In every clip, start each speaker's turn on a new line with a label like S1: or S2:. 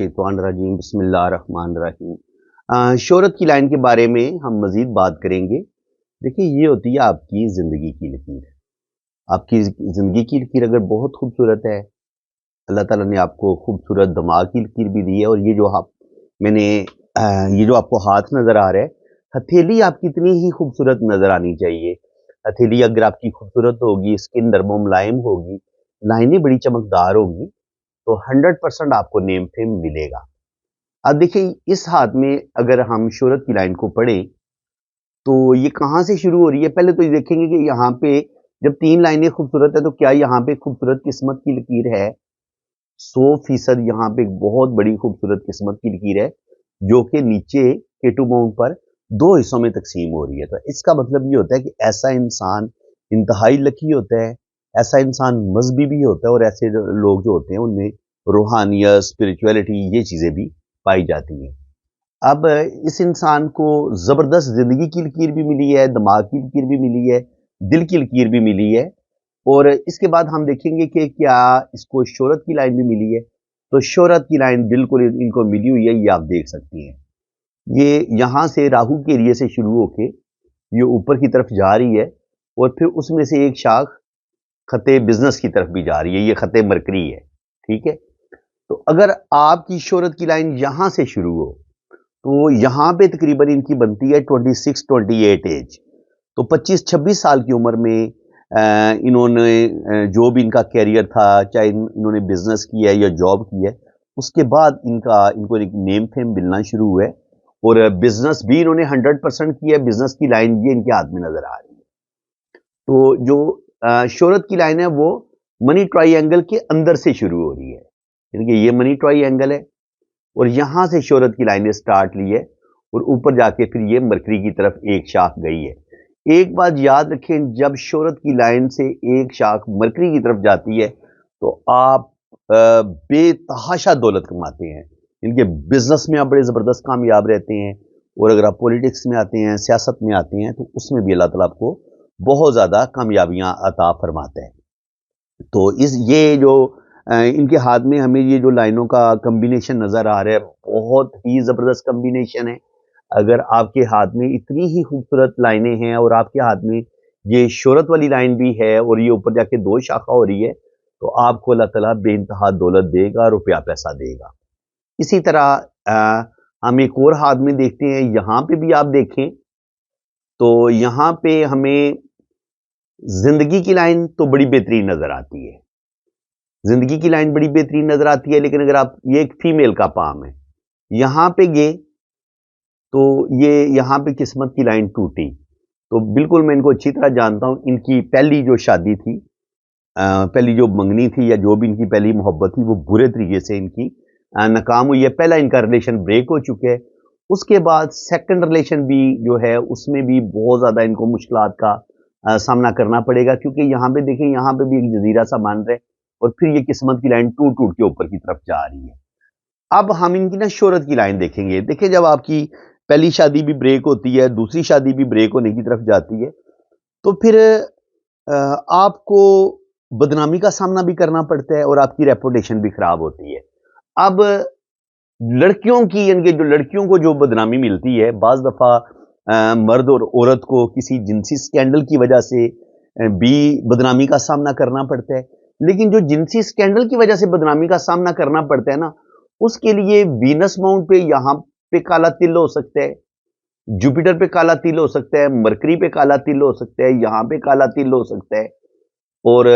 S1: मिनशैतानिर्रजीम बिस्मिल्लाहिर्रहमानिर्रहीम। शोहरत की लाइन के बारे में हम मज़ीद बात करेंगे। देखिए, ये होती है आपकी ज़िंदगी की लकीर। आपकी ज़िंदगी की लकीर अगर बहुत खूबसूरत है, अल्लाह ताला ने आपको खूबसूरत दिमाग की लकीर भी दी है, और ये जो आप मैंने ये जो आपको हाथ नज़र आ रहा है, हथेली आपकी इतनी ही खूबसूरत नज़र आनी चाहिए। हथेली अगर आपकी खूबसूरत होगी, स्किन नरम मुलायम होगी, लाइनें बड़ी चमकदार होगी, तो 100% आपको नेम फेम मिलेगा। अब देखिए, इस हाथ में अगर हम शोहरत की लाइन को पढ़ें, तो ये कहाँ से शुरू हो रही है? पहले तो ये देखेंगे कि यहाँ पे जब 3 लाइनें खूबसूरत है, तो क्या यहाँ पे खूबसूरत किस्मत की लकीर है? 100% यहाँ पे एक बहुत बड़ी खूबसूरत किस्मत की लकीर है, जो कि नीचे K2 माउंट पर 2 हिस्सों में तकसीम हो रही है। तो इसका मतलब ये होता है कि ऐसा इंसान इंतहाई लकी होता है, ऐसा इंसान मज़हबी भी होता है, और ऐसे लोग जो होते हैं उनमें रूहानियत, स्पिरिचुअलिटी ये चीज़ें भी पाई जाती हैं। अब इस इंसान को ज़बरदस्त ज़िंदगी की लकीर भी मिली है, दिमाग की लकीर भी मिली है, दिल की लकीर भी मिली है, और इसके बाद हम देखेंगे कि क्या इसको शोहरत की लाइन भी मिली है। तो शोहरत की लाइन बिल्कुल इनको मिली हुई है, ये आप देख सकती हैं। ये यहाँ से राहु के एरिये से शुरू होके ये ऊपर की तरफ जा रही है, और फिर उसमें से एक शाख खते बिजनेस की तरफ भी जा रही है। ये खते मरकरी है, ठीक है। तो अगर आपकी शोहरत की लाइन यहाँ से शुरू हो, तो यहाँ पे तकरीबन इनकी बनती है 26-28 एज। तो 25-26 साल की उम्र में इन्होंने जो भी इनका कैरियर था, चाहे इन्होंने बिजनेस किया है या जॉब की है, उसके बाद इनको एक नेम फेम मिलना शुरू हुआ है, और बिजनेस भी इन्होंने 100% किया है। बिजनेस की लाइन भी इनके हाथ में नजर आ रही है। तो जो शोहरत की लाइन है, वो मनी ट्राइंगल के अंदर से शुरू हो रही है, यानी कि ये मनी ट्राइंगल है, और यहां से शोहरत की लाइनें स्टार्ट ली है, और ऊपर जाके फिर ये मरकरी की तरफ एक शाख गई है। एक बात याद रखें, जब शोहरत की लाइन से एक शाख मरकरी की तरफ जाती है, तो आप बेतहाशा दौलत कमाते हैं। इनके बिजनेस में आप बड़े ज़बरदस्त कामयाब रहते हैं, और अगर आप पॉलिटिक्स में आते हैं, सियासत में आते हैं, तो उसमें भी अल्लाह ताला आपको बहुत ज़्यादा कामयाबियां अता फरमाते हैं। तो ये जो इनके हाथ में हमें ये जो लाइनों का कॉम्बिनेशन नज़र आ रहा है, बहुत ही ज़बरदस्त कॉम्बिनेशन है। अगर आपके हाथ में इतनी ही खूबसूरत लाइनें हैं, और आपके हाथ में ये शोहरत वाली लाइन भी है, और ये ऊपर जाके 2 शाखा हो रही है, तो आपको अल्लाह ताला बेइंतहा दौलत देगा, रुपया पैसा देगा। इसी तरह हम एक और हाथ में देखते हैं, यहाँ पे भी आप देखें, तो यहाँ पे हमें ज़िंदगी की लाइन तो बड़ी बेहतरीन नज़र आती है। ज़िंदगी की लाइन बड़ी बेहतरीन नज़र आती है, लेकिन अगर आप ये एक फीमेल का पाम है, यहाँ पे ये, तो ये यहाँ पे किस्मत की लाइन टूटी। तो बिल्कुल मैं इनको अच्छी तरह जानता हूँ। इनकी पहली जो शादी थी, पहली जो मंगनी थी, या जो भी इनकी पहली मोहब्बत थी, वो बुरे तरीके से इनकी नाकाम हुई है। पहला इनका रिलेशन ब्रेक हो चुका है। उसके बाद सेकंड रिलेशन भी जो है, उसमें भी बहुत ज़्यादा इनको मुश्किलात का सामना करना पड़ेगा, क्योंकि यहाँ पे देखें, यहाँ पे भी एक जजीरा सा बन रहा है, और फिर ये किस्मत की लाइन टूट टूट के ऊपर की तरफ जा रही है। अब हम इनकी ना शोहरत की लाइन देखेंगे। देखिए, जब आपकी पहली शादी भी ब्रेक होती है, दूसरी शादी भी ब्रेक होने की तरफ जाती है, तो फिर आपको बदनामी का सामना भी करना पड़ता है, और आपकी रेपुटेशन भी खराब होती है। अब लड़कियों की, यानी कि जो लड़कियों को जो बदनामी मिलती है, बाज़ दफ़ा मर्द और औरत को किसी जिनसी स्कैंडल की वजह से भी बदनामी का सामना करना पड़ता है। लेकिन जो जिनसी स्कैंडल की वजह से बदनामी का सामना करना पड़ता है ना, उसके लिए वीनस माउंट पे यहाँ पे काला तिल हो सकता है, जुपिटर पे काला तिल हो सकता है, मरकरी पे काला तिल हो सकता है, यहाँ पे काला तिल हो सकता है, और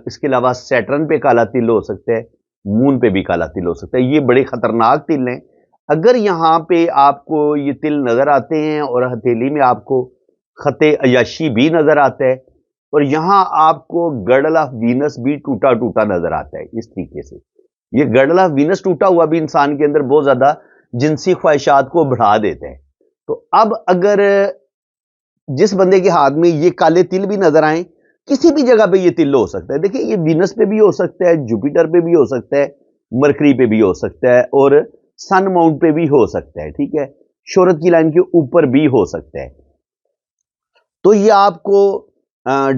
S1: इसके अलावा सैटर्न पे काला तिल हो सकता है, मून पे भी काला तिल हो सकता है। ये बड़े खतरनाक तिल हैं। अगर यहाँ पे आपको ये तिल नजर आते हैं, और हथेली में आपको खते अयाशी भी नजर आता है, और यहाँ आपको गर्डल ऑफ वीनस भी टूटा टूटा नजर आता है, इस तरीके से ये गर्डल ऑफ वीनस टूटा हुआ भी इंसान के अंदर बहुत ज्यादा जिनसी ख्वाहिशात को बढ़ा देता है। तो अब अगर जिस बंदे के हाथ में ये काले तिल भी नजर आए, किसी भी जगह पे ये तिल हो सकता है। देखिए, ये वीनस पे भी हो सकता है, जुपिटर पे भी हो सकता है, मरकरी पे भी हो सकता है, और सन माउंट पे भी हो सकता है, ठीक है। शोहरत की लाइन के ऊपर भी हो सकता है। तो ये आपको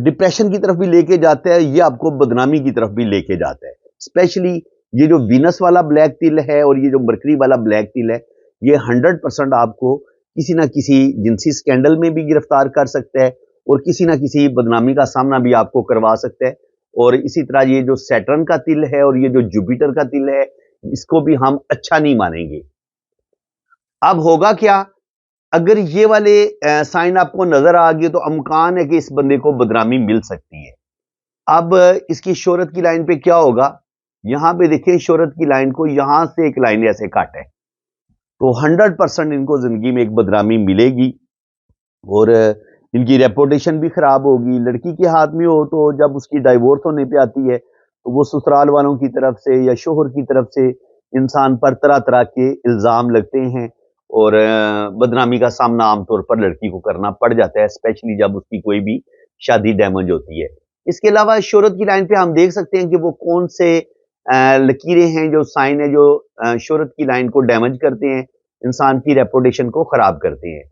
S1: डिप्रेशन की तरफ भी लेके जाता है, ये आपको बदनामी की तरफ भी लेके जाता है। स्पेशली یہ جو وینس والا بلیک تل ہے اور یہ جو مرکری والا بلیک تل ہے، یہ 100% آپ کو کسی نہ کسی جنسی سکینڈل میں بھی گرفتار کر سکتا ہے اور کسی نہ کسی بدنامی کا سامنا بھی آپ کو کروا سکتا ہے۔ اور اسی طرح یہ جو سیٹرن کا تل ہے اور یہ جو جوپیٹر کا تل ہے، اس کو بھی ہم اچھا نہیں مانیں گے۔ اب ہوگا کیا؟ اگر یہ والے سائن آپ کو نظر آ گئے تو امکان ہے کہ اس بندے کو بدنامی مل سکتی ہے۔ اب اس کی شہرت کی لائن پہ کیا ہوگا؟ یہاں پہ دیکھیں شہرت کی لائن کو، یہاں سے ایک لائن ایسے کٹ ہے، تو 100% ان کو زندگی میں ایک بدنامی ملے گی اور ان کی ریپوٹیشن بھی خراب ہوگی۔ لڑکی کے ہاتھ میں ہو تو جب اس کی ڈائیورس ہونے پہ آتی ہے تو وہ سسرال والوں کی طرف سے یا شوہر کی طرف سے انسان پر طرح طرح کے الزام لگتے ہیں اور بدنامی کا سامنا عام طور پر لڑکی کو کرنا پڑ جاتا ہے، اسپیشلی جب اس کی کوئی بھی شادی ڈیمیج ہوتی ہے۔ اس کے علاوہ شہرت کی لائن پہ ہم دیکھ سکتے ہیں کہ وہ کون سے لکیریں ہیں جو سائن ہے جو شہرت کی لائن کو ڈیمیج کرتے ہیں، انسان کی ریپوٹیشن کو خراب کرتے ہیں۔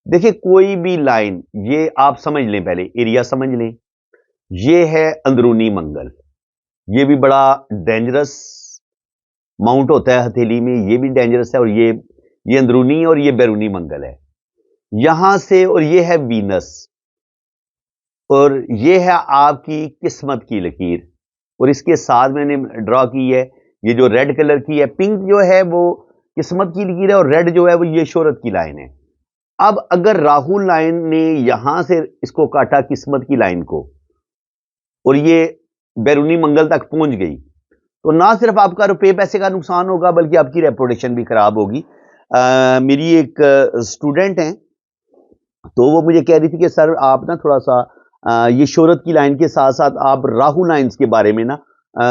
S1: دیکھیں کوئی بھی لائن، یہ آپ سمجھ لیں، پہلے ایریا سمجھ لیں، یہ ہے اندرونی منگل، یہ بھی بڑا ڈینجرس ماؤنٹ ہوتا ہے ہتھیلی میں، یہ بھی ڈینجرس ہے، اور یہ اندرونی اور یہ بیرونی منگل ہے یہاں سے، اور یہ ہے وینس، اور یہ ہے آپ کی قسمت کی لکیر، اور اس کے ساتھ میں نے ڈرا کی ہے یہ جو ریڈ کلر کی ہے، پنک جو ہے وہ قسمت کی لکیر ہے اور ریڈ جو ہے وہ یہ شہرت کی لائن ہے۔ اب اگر راہو لائن نے یہاں سے اس کو کاٹا قسمت کی لائن کو اور یہ بیرونی منگل تک پہنچ گئی تو نہ صرف آپ کا روپے پیسے کا نقصان ہوگا بلکہ آپ کی ریپوٹیشن بھی خراب ہوگی۔ میری ایک اسٹوڈنٹ ہیں تو وہ مجھے کہہ رہی تھی کہ سر آپ نا تھوڑا سا یہ شہرت کی لائن کے ساتھ ساتھ آپ راہو لائنز کے بارے میں نا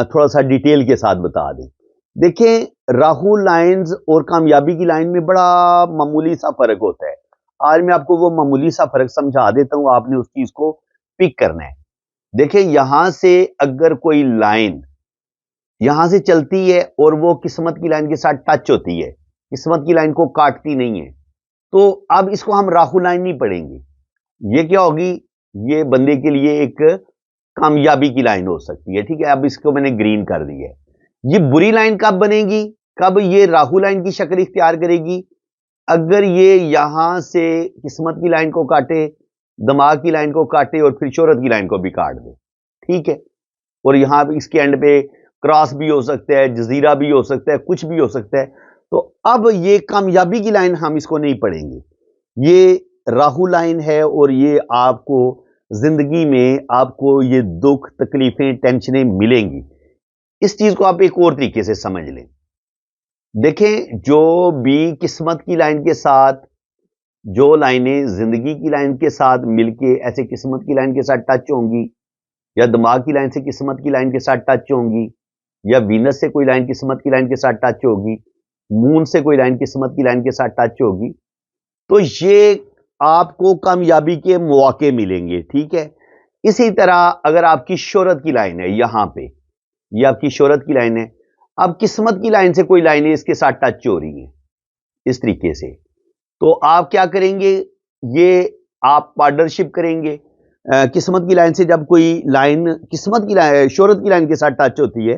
S1: تھوڑا سا ڈیٹیل کے ساتھ بتا دیں۔ دیکھیں راہو لائنز اور کامیابی کی لائن میں بڑا معمولی سا فرق ہوتا ہے۔ آج میں آپ کو وہ معمولی سا فرق سمجھا دیتا ہوں، آپ نے اس چیز کو پک کرنا ہے۔ دیکھیں یہاں سے اگر کوئی لائن یہاں سے چلتی ہے اور وہ قسمت کی لائن کے ساتھ ٹچ ہوتی ہے، قسمت کی لائن کو کاٹتی نہیں ہے، تو اب اس کو ہم راہو لائن نہیں پڑھیں گے۔ یہ کیا ہوگی؟ یہ بندے کے لیے ایک کامیابی کی لائن ہو سکتی ہے، ٹھیک ہے؟ اب اس کو میں نے گرین کر دی ہے۔ یہ بری لائن کب بنے گی؟ کب یہ راہو لائن کی شکل اختیار کرے گی؟ اگر یہ یہاں سے قسمت کی لائن کو کاٹے، دماغ کی لائن کو کاٹے اور پھر شہرت کی لائن کو بھی کاٹ دے، ٹھیک ہے؟ اور یہاں اس کے اینڈ پہ کراس بھی ہو سکتا ہے، جزیرہ بھی ہو سکتا ہے، کچھ بھی ہو سکتا ہے۔ تو اب یہ کامیابی کی لائن ہم اس کو نہیں پڑھیں گے، یہ راہو لائن ہے اور یہ آپ کو زندگی میں آپ کو یہ دکھ تکلیفیں ٹینشنیں ملیں گی۔ اس چیز کو آپ ایک اور طریقے سے سمجھ لیں۔ دیکھیں جو بھی قسمت کی لائن کے ساتھ جو لائنیں زندگی کی لائن کے ساتھ مل کے ایسے قسمت کی لائن کے ساتھ ٹچ ہوں گی، یا دماغ کی لائن سے قسمت کی لائن کے ساتھ ٹچ ہوں گی، یا وینس سے کوئی لائن قسمت کی لائن کے ساتھ ٹچ ہوگی، مون سے کوئی لائن قسمت کی لائن کے ساتھ ٹچ ہوگی، تو یہ آپ کو کامیابی کے مواقع ملیں گے، ٹھیک ہے؟ اسی طرح اگر آپ کی شہرت کی لائن ہے، یہاں پہ یہ آپ کی شہرت کی لائن ہے، اب قسمت کی لائن سے کوئی لائنیں اس کے ساتھ ٹچ ہو رہی ہیں اس طریقے سے، تو آپ کیا کریں گے؟ یہ آپ پارٹنرشپ کریں گے۔ قسمت کی لائن سے جب کوئی لائن قسمت کی لائن شہرت کی لائن کے ساتھ ٹچ ہوتی ہے،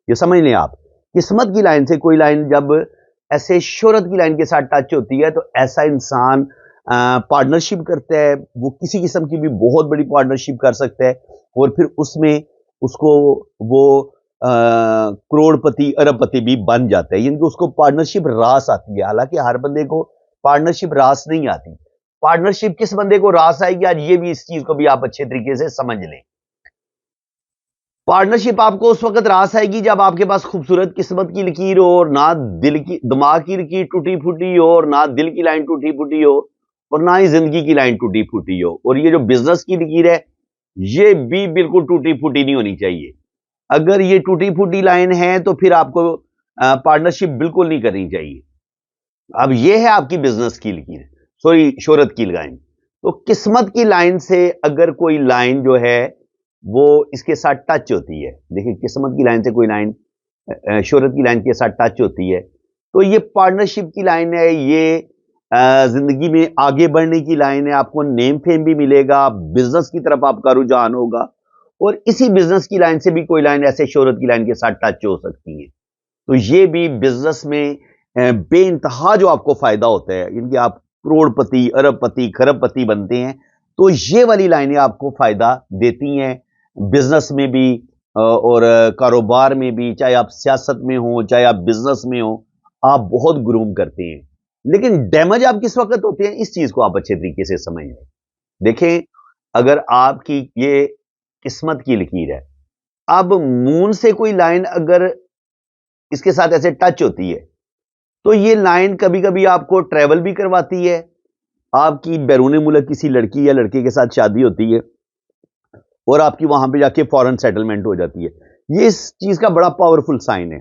S1: یہ سمجھ لیں آپ، قسمت کی لائن سے کوئی لائن جب ایسے شہرت کی لائن کے ساتھ ٹچ ہوتی ہے تو ایسا انسان پارٹنرشپ کرتا ہے، وہ کسی قسم کی بھی بہت بڑی پارٹنرشپ کر سکتا ہے اور پھر اس میں اس کو وہ کروڑ پتی ارب پتی بھی بن جاتا ہے، یعنی کہ اس کو پارٹنرشپ راس آتی ہے۔ حالانکہ ہر بندے کو پارٹنرشپ راس نہیں آتی۔ پارٹنرشپ کس بندے کو راس آئے گی؟ آج یہ بھی اس چیز کو بھی آپ اچھے طریقے سے سمجھ لیں۔ پارٹنرشپ آپ کو اس وقت راس آئے گی جب آپ کے پاس خوبصورت قسمت کی لکیر ہو اور نہ دل کی دماغ کی لکیر ٹوٹی پھوٹی ہو اور نہ دل کی لائن ٹوٹی پھوٹی ہو اور نہ ہی زندگی کی لائن ٹوٹی پھوٹی ہو، اور یہ جو بزنس کی لکیر ہے یہ بھی بالکل ٹوٹی پھوٹی نہیں ہونی چاہیے۔ اگر یہ ٹوٹی پھوٹی لائن ہے تو پھر آپ کو پارٹنرشپ بالکل نہیں کرنی چاہیے۔ اب یہ ہے آپ کی بزنس کی لکیر، سوری شہرت کی لائن۔ تو قسمت کی لائن سے اگر کوئی لائن جو ہے وہ اس کے ساتھ ٹچ ہوتی ہے، دیکھیں قسمت کی لائن سے کوئی لائن شہرت کی لائن کے ساتھ ٹچ ہوتی ہے تو یہ پارٹنرشپ کی لائن ہے، یہ زندگی میں آگے بڑھنے کی لائن ہے، آپ کو نیم فیم بھی ملے گا، بزنس کی طرف آپ کا رجحان ہوگا और इसी बिजनेस की लाइन से भी कोई लाइन ऐसे शोहरत की लाइन के साथ टच हो सकती है। तो ये भी बिजनेस में बेइंतहा जो आपको फायदा होता है, इनके आप करोड़पति, अरबपति, खरबपति बनते हैं, तो ये वाली लाइनें आपको फायदा देती हैं बिजनेस में भी और कारोबार में भी। चाहे आप सियासत में हो, चाहे आप बिजनेस में हो, आप बहुत ग्रूम करते हैं। लेकिन डैमेज आप किस वक्त होते हैं, इस चीज को आप अच्छे तरीके से समझ लें। देखें, अगर आपकी ये किस्मत की लकीर है, अब मून से कोई लाइन अगर इसके साथ ऐसे टच होती है, तो ये लाइन कभी कभी आपको ट्रेवल भी करवाती है। आपकी बैरून मुल्क किसी लड़की या लड़के के साथ शादी होती है और आपकी वहां पे जाके फॉरेन सेटलमेंट हो जाती है। ये इस चीज का बड़ा पावरफुल साइन है।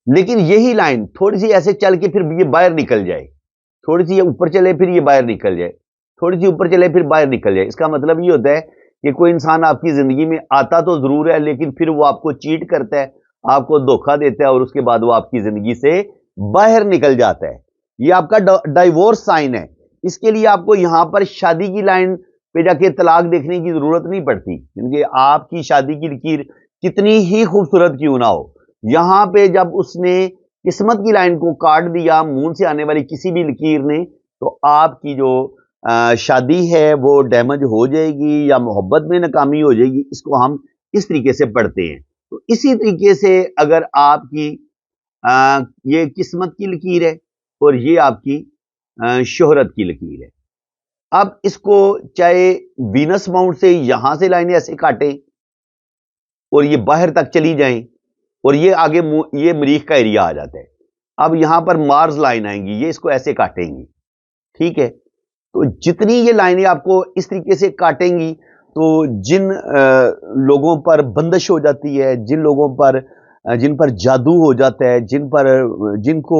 S1: लेकिन यही लाइन थोड़ी सी ऐसे चल के फिर ये बाहर निकल जाए, थोड़ी सी ये ऊपर चले फिर ये बाहर निकल जाए, थोड़ी सी ऊपर चले फिर बाहर निकल जाए। इसका मतलब ये होता है कि कोई इंसान आपकी जिंदगी में आता तो जरूर है, लेकिन फिर वो आपको चीट करता है, आपको धोखा देता है और उसके बाद वो आपकी जिंदगी से बाहर निकल जाता है। ये आपका डाइवोर्स साइन है। इसके लिए आपको यहां पर शादी की लाइन पे जाके तलाक देखने की जरूरत नहीं पड़ती, क्योंकि आपकी शादी की लकीर कितनी ही खूबसूरत क्यों ना हो, यहां पे जब उसने किस्मत की लाइन को काट दिया मून से आने वाली किसी भी लकीर ने, तो आपकी जो शादी है वो डैमेज हो जाएगी या मोहब्बत में नाकामी हो जाएगी। इसको हम इस तरीके से पढ़ते हैं। तो इसी तरीके से अगर आपकी ये किस्मत की लकीर है और ये आपकी शोहरत की लकीर है, अब इसको चाहे वीनस माउंट से यहां से लाइनें ऐसे काटें और ये बाहर तक चली जाएं और ये आगे ये मरीख का एरिया आ जाता है। अब यहां पर मार्स लाइन आएंगी, ये इसको ऐसे काटेंगी, ठीक है। तो जितनी ये लाइनें आपको इस तरीके से काटेंगी, तो जिन लोगों पर बंदिश हो जाती है, जिन लोगों पर जिन पर जादू हो जाता है, जिनको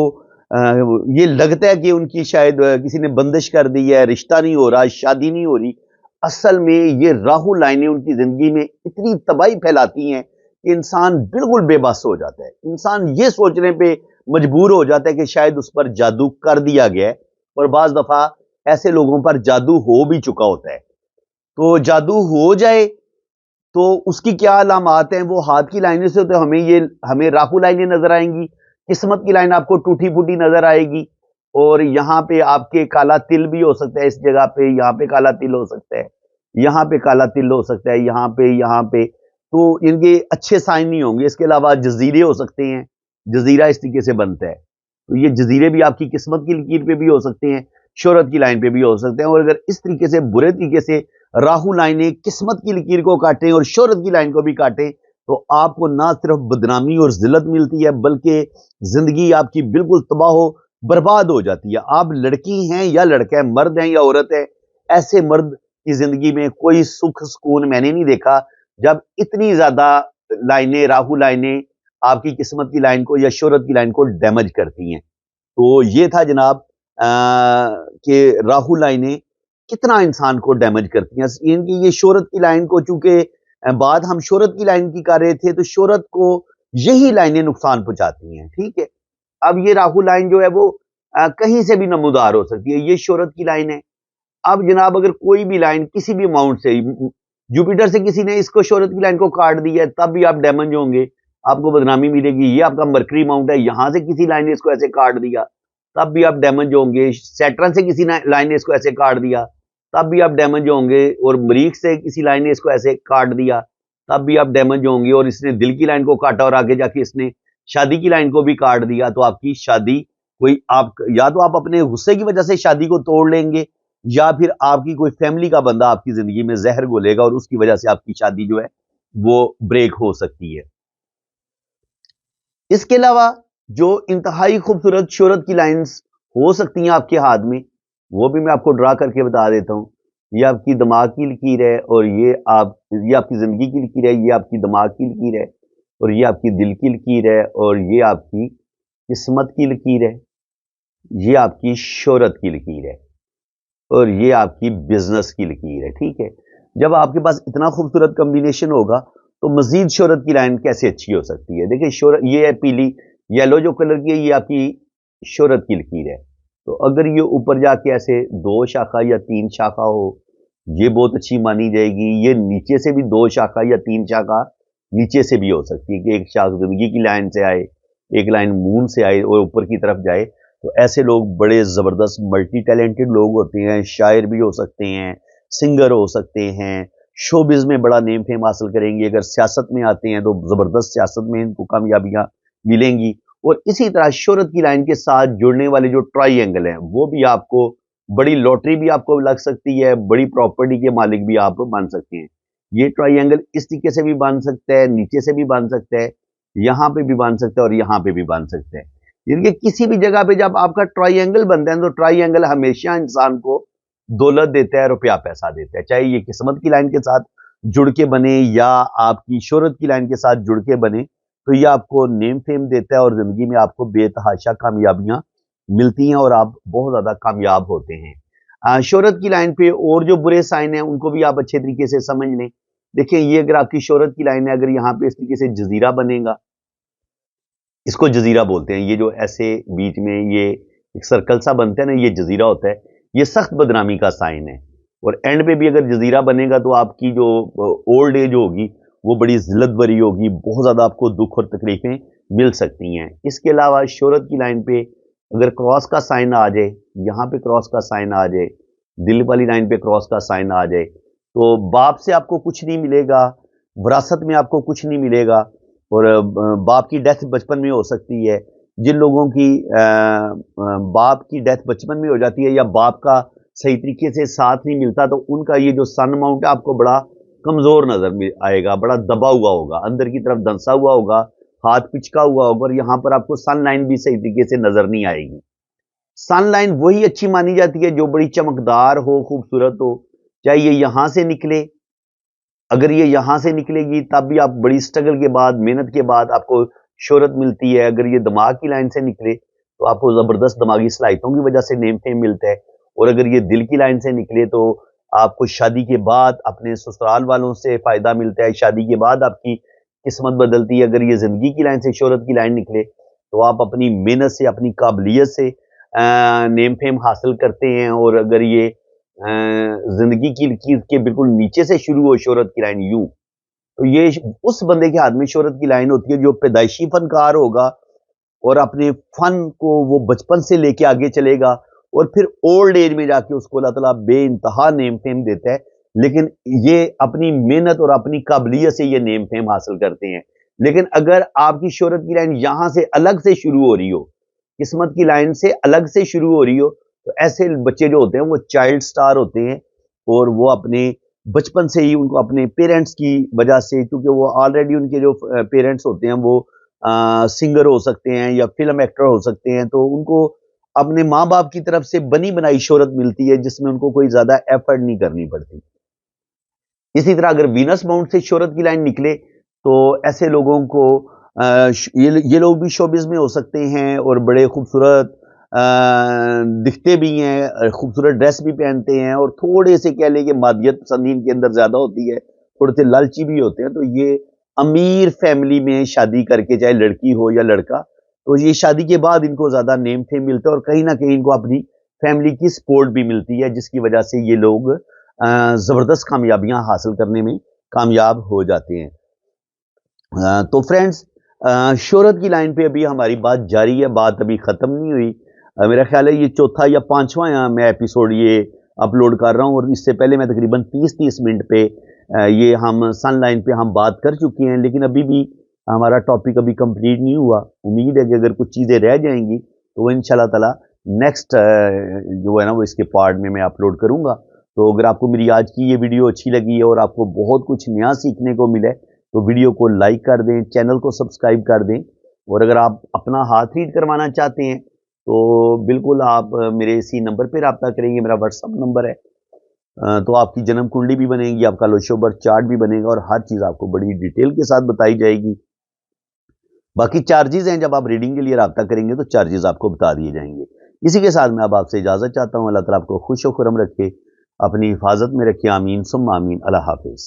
S1: ये लगता है कि उनकी शायद किसी ने बंदिश कर दी है, रिश्ता नहीं हो रहा, शादी नहीं हो रही, असल में ये राहु लाइनें उनकी जिंदगी में इतनी तबाही फैलाती हैं कि इंसान बिल्कुल बेबस हो जाता है। इंसान ये सोचने पे मजबूर हो जाता है कि शायद उस पर जादू कर दिया गया है, और बाज दफा ऐसे लोगों पर जादू हो भी चुका होता है। तो जादू हो जाए तो उसकी क्या अलामात हैं, वो हाथ की लाइनों से होते हैं। हमें राहु लाइनें नजर आएंगी, किस्मत की लाइन आपको टूटी फूटी नजर आएगी, और यहाँ पे आपके काला तिल भी हो सकता है, इस जगह पे यहाँ पे काला तिल हो सकता है, यहाँ पे काला तिल हो सकता है, यहाँ पे तो इनके अच्छे साइन नहीं होंगे। इसके अलावा जजीरे हो सकते हैं, जजीरा इस तरीके से बनता है, तो ये जजीरे भी आपकी किस्मत की लकीर पे भी हो सकते हैं, शोहरत की लाइन पे भी हो सकते हैं। और अगर इस तरीके से बुरे तरीके से राहु लाइनें किस्मत की लकीर को काटें और शोहरत की लाइन को भी काटें, तो आपको ना सिर्फ बदनामी और जिल्लत मिलती है, बल्कि जिंदगी आपकी बिल्कुल तबाह हो बर्बाद हो जाती है। आप लड़की हैं या लड़का है, मर्द हैं या औरत है, ऐसे मर्द की जिंदगी में कोई सुख सुकून मैंने नहीं देखा जब इतनी ज्यादा लाइनें, राहु लाइनें आपकी किस्मत की लाइन को या शोहरत की लाइन को डैमेज करती हैं। तो ये था जनाब कि राहु लाइनें कितना इंसान को डैमेज करती हैं। इनकी ये शोहरत की लाइन को, चूंकि बात हम शोहरत की लाइन की कर रहे थे, तो शोहरत को यही लाइनें नुकसान पहुंचाती हैं, ठीक है। अब ये राहु लाइन जो है वो कहीं से भी नमूदार हो सकती है, ये शोहरत की लाइन है। अब जनाब अगर कोई भी लाइन किसी भी अमाउंट से, जुपिटर से किसी ने इसको शोहरत की लाइन को काट दिया है, तब भी आप डैमेज होंगे, आपको बदनामी मिलेगी। ये आपका मरकरी अमाउंट है, यहां से किसी लाइन ने इसको ऐसे काट दिया, तब भी आप डैमेज होंगे। सैटर्न से किसी लाइन ने इसको ऐसे काट दिया, तब भी आप डैमेज होंगे। और मरीख से किसी लाइन ने इसको ऐसे काट दिया, तब भी आप डैमेज होंगे। और इसने दिल की लाइन को काटा और आगे जाके इसने शादी की लाइन को भी काट दिया, तो आपकी शादी कोई आप या तो आप अपने गुस्से की वजह से शादी को तोड़ लेंगे, या फिर आपकी कोई फैमिली का बंदा आपकी जिंदगी में जहर घोलेगा और उसकी वजह से आपकी शादी जो है वो ब्रेक हो सकती है। इसके अलावा जो इंतहाई खूबसूरत शोहरत की लाइंस हो सकती हैं आपके हाथ में, वो भी मैं आपको ड्रा करके बता देता हूं। ये आपकी दिमाग की लकीर है, और ये आपकी जिंदगी की लकीर है, ये आपकी दिमाग की लकीर है, और ये आपकी दिल की लकीर है, और ये आपकी किस्मत की लकीर है, ये आपकी शोहरत की लकीर है, और ये आपकी बिजनेस की लकीर है, ठीक है। जब आपके पास इतना खूबसूरत कॉम्बिनेशन होगा, तो मजीद शोहरत की लाइन कैसे अच्छी हो सकती है। देखिए शोहरत, ये है पीली येलो जो कलर की है, ये आपकी शोहरत की लकीर है। तो अगर ये ऊपर जाके ऐसे 2 शाखा या 3 शाखा हो, ये बहुत अच्छी मानी जाएगी। ये नीचे से भी 2 शाखा या 3 शाखा नीचे से भी हो सकती है कि एक शाख जिंदगी की लाइन से आए, एक लाइन मून से आए और ऊपर की तरफ जाए। तो ऐसे लोग बड़े जबरदस्त मल्टी टैलेंटेड लोग होते हैं, शायर भी हो सकते हैं, सिंगर हो सकते हैं, शोबिज में बड़ा नेम फेम हासिल करेंगे। अगर सियासत में आते हैं तो जबरदस्त सियासत में इनको कामयाबियां मिलेंगी। और इसी तरह शोहरत की लाइन के साथ जुड़ने वाले जो ट्राई हैं वो भी आपको बड़ी लॉटरी भी आपको लग सकती है, बड़ी प्रॉपर्टी के मालिक भी आप बन सकते हैं। ये ट्राइंगल इस तरीके से भी बन सकता है, नीचे से भी बन सकता है, यहाँ पे भी बन सकता है और यहाँ पे भी बन सकता है। यानी कि किसी भी जगह पे जब आपका ट्राइंगल बनता है तो ट्राइंगल हमेशा इंसान को दौलत देता है, रुपया पैसा देता है। चाहे ये किस्मत की लाइन के साथ जुड़ के बने या आपकी शोहरत की लाइन के साथ जुड़ के बने, तो ये आपको नेम फेम देता है और जिंदगी में आपको बेतहाशा कामयाबियां मिलती हैं और आप बहुत ज्यादा कामयाब होते हैं। शोहरत की लाइन पे और जो बुरे साइन हैं उनको भी आप अच्छे तरीके से समझ लें। देखिए, ये अगर आपकी शोहरत की लाइन है, अगर यहाँ पे इस तरीके से जजीरा बनेगा, इसको जजीरा बोलते हैं। ये जो ऐसे बीच में ये एक सर्कल सा बनता है ना, ये जजीरा होता है। ये सख्त बदनामी का साइन है। और एंड पे भी अगर जजीरा बनेगा तो आपकी जो ओल्ड एज होगी वो बड़ी जिल्लत भरी होगी, बहुत ज्यादा आपको दुख और तकलीफें मिल सकती हैं। इसके अलावा शोहरत की लाइन पे अगर क्रॉस का साइन आ जाए, यहाँ पे क्रॉस का साइन आ जाए, दिल वाली लाइन पे क्रॉस का साइन आ जाए, तो बाप से आपको कुछ नहीं मिलेगा, विरासत में आपको कुछ नहीं मिलेगा। और बाप की डेथ बचपन में हो सकती है। जिन लोगों की बाप की डेथ बचपन में हो जाती है या बाप का सही तरीके से साथ नहीं मिलता, तो उनका ये जो सन अमाउंट है आपको बड़ा कमजोर नजर आएगा, बड़ा दबा हुआ होगा, अंदर की तरफ धंसा हुआ होगा, हाथ पिचका हुआ होगा और यहाँ पर आपको सन लाइन भी सही तरीके से नजर नहीं आएगी। सन लाइन वही अच्छी मानी जाती है जो बड़ी चमकदार हो, खूबसूरत हो। चाहे ये यहां से निकले, अगर ये यहां से निकलेगी तब भी आप बड़ी स्ट्रगल के बाद, मेहनत के बाद आपको शोहरत मिलती है। अगर ये दिमाग की लाइन से निकले तो आपको जबरदस्त दिमागी सलाहितों की वजह से नेम फेम मिलता है। और अगर ये दिल की लाइन से निकले तो आपको शादी के बाद अपने ससुराल वालों से फायदा मिलता है, शादी के बाद आपकी किस्मत बदलती है। अगर ये जिंदगी की लाइन से शोहरत की लाइन निकले तो आप अपनी मेहनत से, अपनी काबिलियत से नेम फेम हासिल करते हैं। और अगर ये जिंदगी की लकीर के बिल्कुल नीचे से शुरू हो शोहरत की लाइन यूं, तो ये उस बंदे के हाथ में शोहरत की लाइन होती है जो पैदाइशी फनकार होगा और अपने फन को वो बचपन से लेके आगे चलेगा और फिर ओल्ड एज में जाके उसको अल्लाह ताला बेइंतहा नेम फेम देता है। लेकिन ये अपनी मेहनत और अपनी काबिलियत से ये नेम फेम हासिल करते हैं। लेकिन अगर आपकी शोहरत की लाइन यहां से अलग से शुरू हो रही हो, किस्मत की लाइन से अलग से शुरू हो रही हो, तो ऐसे बच्चे जो होते हैं वो चाइल्ड स्टार होते हैं और वो अपने बचपन से ही उनको अपने पेरेंट्स की वजह से, क्योंकि वो ऑलरेडी उनके जो पेरेंट्स होते हैं वो सिंगर हो सकते हैं या फिल्म एक्टर हो सकते हैं, तो उनको अपने माँ बाप की तरफ से बनी बनाई शोहरत मिलती है जिसमें उनको कोई ज्यादा एफर्ट नहीं करनी पड़ती। इसी तरह अगर वीनस माउंट से शोहरत की लाइन निकले तो ऐसे लोगों को ये लोग भी शोबिज में हो सकते हैं और बड़े खूबसूरत दिखते भी हैं, खूबसूरत ड्रेस भी पहनते हैं और थोड़े से कह लें कि मादियत पसंद इनके अंदर ज्यादा होती है, थोड़े से लालची भी होते हैं। तो ये अमीर फैमिली में शादी करके, चाहे लड़की हो या लड़का, तो ये शादी के बाद इनको ज्यादा नेम फेम मिलता है और कहीं ना कहीं इनको अपनी फैमिली की सपोर्ट भी मिलती है, जिसकी वजह से ये लोग जबरदस्त कामयाबियां हासिल करने में कामयाब हो जाते हैं। तो फ्रेंड्स, शोहरत की लाइन पे अभी हमारी बात जारी है, बात अभी खत्म नहीं हुई। मेरा ख्याल है ये चौथा या पांचवा मैं एपिसोड ये अपलोड कर रहा हूँ और इससे पहले मैं तकरीबन 30-30 मिनट पे ये हम सन लाइन पे हम बात कर चुके हैं, लेकिन अभी भी हमारा टॉपिक अभी कंप्लीट नहीं हुआ। उम्मीद है कि अगर कुछ चीज़ें रह जाएंगी तो वो इंशाल्लाह ताला नेक्स्ट जो है ना वो इसके पार्ट में मैं अपलोड करूँगा। तो अगर आपको मेरी आज की ये वीडियो अच्छी लगी है और आपको बहुत कुछ नया सीखने को मिले तो वीडियो को लाइक कर दें, चैनल को सब्सक्राइब कर दें। और अगर आप अपना हाथ रीड करवाना चाहते हैं तो बिल्कुल आप मेरे इसी नंबर पर रब्ता करेंगे, मेरा व्हाट्सअप नंबर है। तो आपकी जन्म कुंडली भी बनेगी, आपका लोशो बर्थ चार्ट भी बनेगा और हर चीज़ आपको बड़ी डिटेल के साथ बताई जाएगी। बाकी चार्जेस हैं, जब आप रीडिंग के लिए रब्ता करेंगे तो चार्जेस आपको बता दिए जाएंगे। इसी के साथ मैं अब आपसे इजाज़त चाहता हूँ। अल्लाह ताला आपको खुश व खुरम रखे, अपनी हिफाजत में रखे। आमीन सुम्मा आमीन। अल्लाह हाफिज़।